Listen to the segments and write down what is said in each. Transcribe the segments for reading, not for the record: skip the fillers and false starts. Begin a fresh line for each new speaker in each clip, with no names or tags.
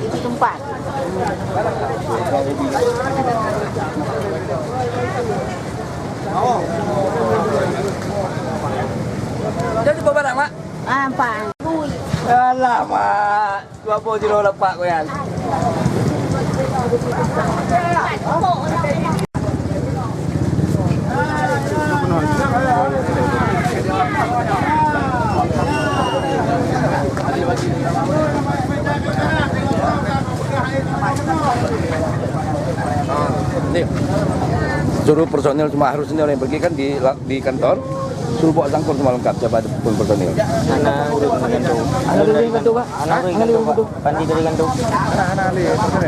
Itu tempat.
Jadi berapa barang, Mak?
Empat.
Alah, Mak. 20 kilo lepak kau yang. Nih, suruh personil semua harus sendiri yang pergi kan di kantor, suruh bawa sangkur semua lengkap siapa pun personil.
Anak udah gantung.
Anak dari kantor, Pak.
Anak gantung. Pandi dari gantung.
Anak dari kantor.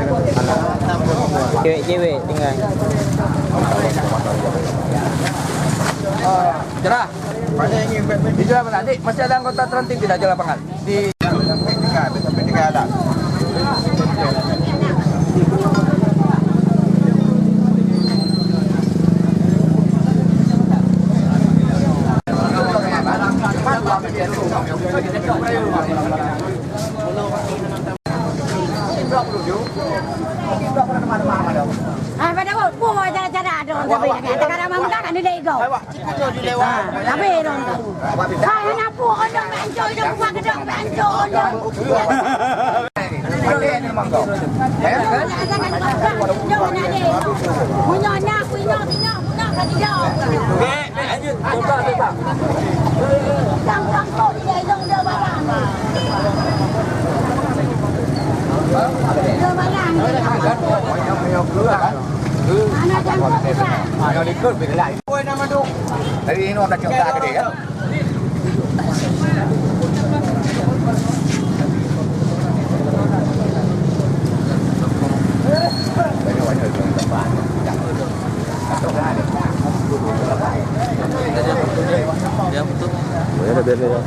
Cewek-cewek tinggal.
Cerah. Di jalan mana? Adik, masih ada anggota teranting tidak di lapangan? Di sampai tiga ada.
Pada buat cara-cara dong, tapi sekarang memang kan ada ego. Tapi dong. Saya nak buat dong, bencor dong, buat dong, bencor dong.
Dari ini orang dah gede kan? Ya betul. Ya ada biar dia.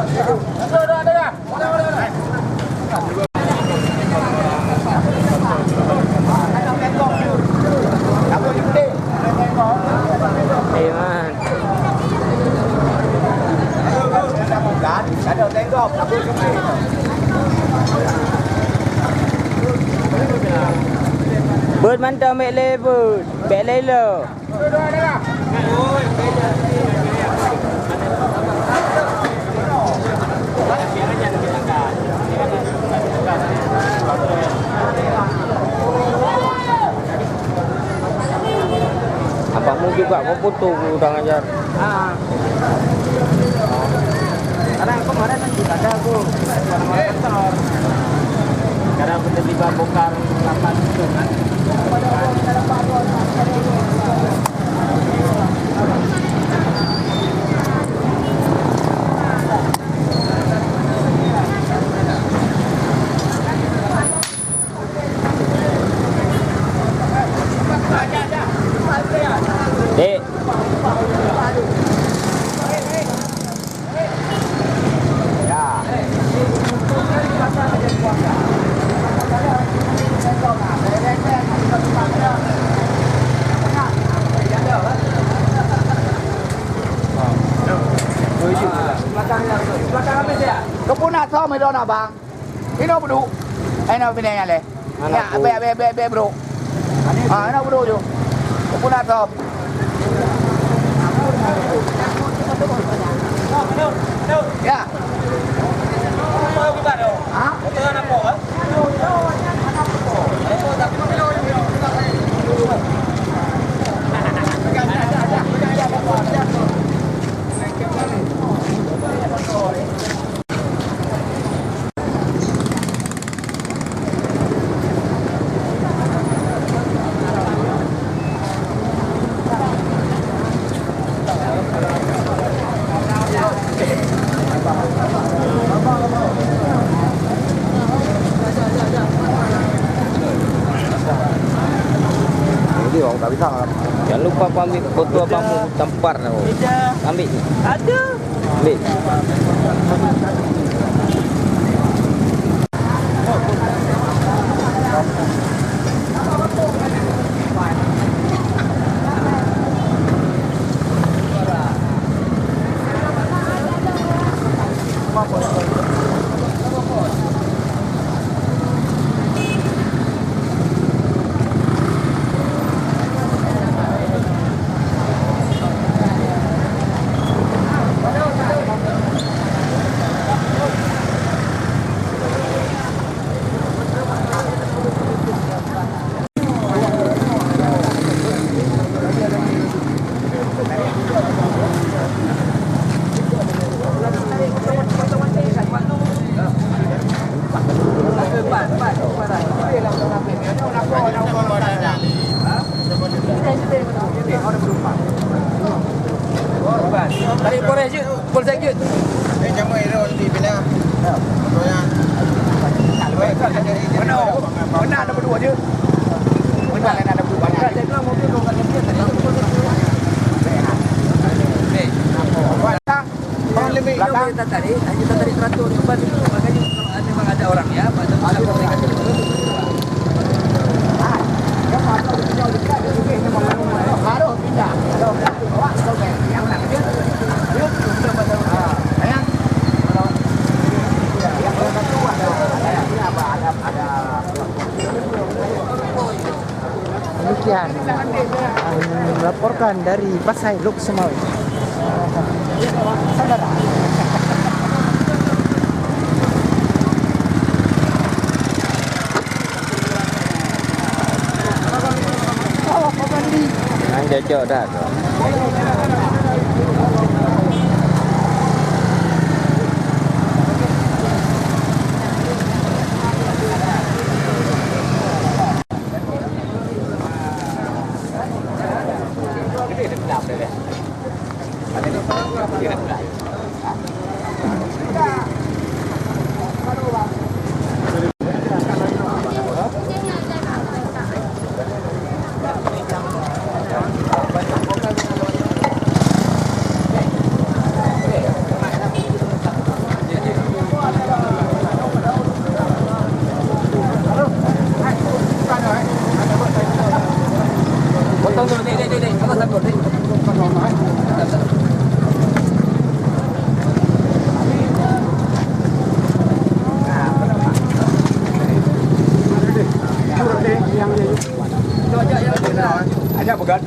Man. Bird mantap mek level, back lela. Abangmu juga kau foto kurang ajar. Karena kemarin kan juga ada aku kantor. Karena tiba-tiba bongkar lapan itu kan. Dek.
Kepunat sama medon abang. Ini apa dulu? Ini apa ni yang le? Ya, be bro. Ini apa dulu? Kepunat sama. Ya.
Jadi orang tak bisa.
Jangan lupa ambil foto abangmu tampar aku. Ambil. Ada. Ambil.
Tarik Polres je, Polsek je.
Jamu hero di bila.
Mana ada berdua je. Mana ada berdua. Saya bilang mobil kau kat dia tadi.
Orang lebih
Kita tarik teratur depan itu makanya kalau memang ada orang ya, pada masa komunikasi dulu. Harus pindah. Bawa sampai yang nak dia. Dia sudah pada sayang.
Demikian melaporkan dari Pasai Lok Semawi. Saudara.
Cocok dah tu.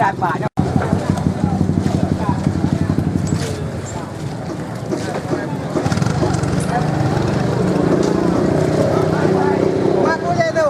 dapat.
Mak boleh tu.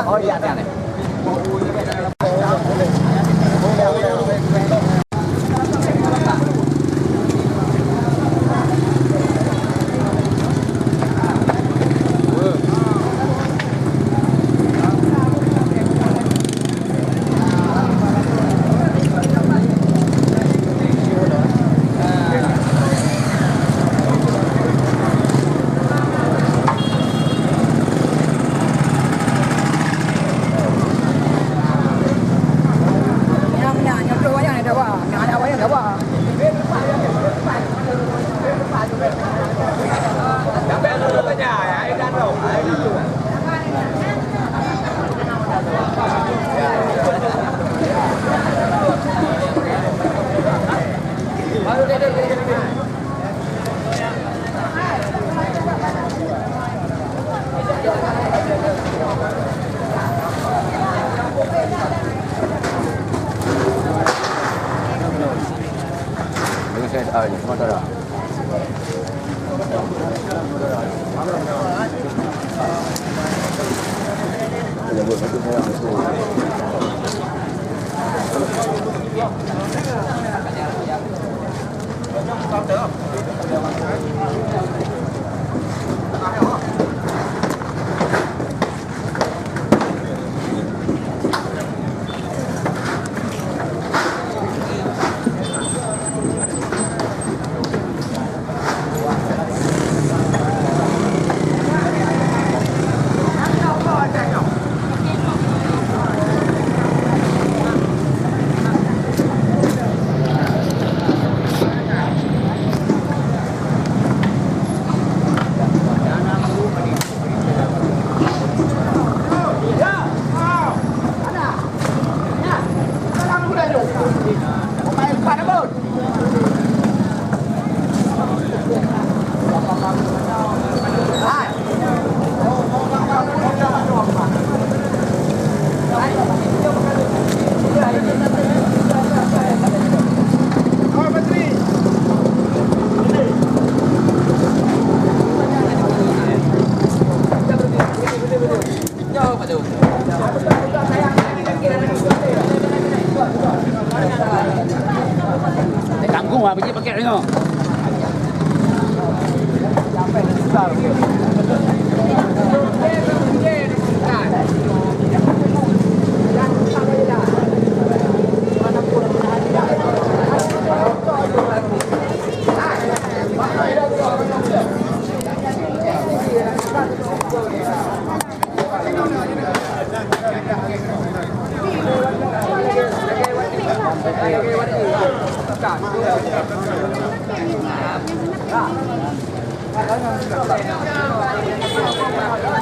Oh iya, iya. Sementara. Kangkung apa biji pakai ni?
Hãy subscribe cho kênh Ghiền Mì Gõ để không bỏ lỡ những video hấp dẫn.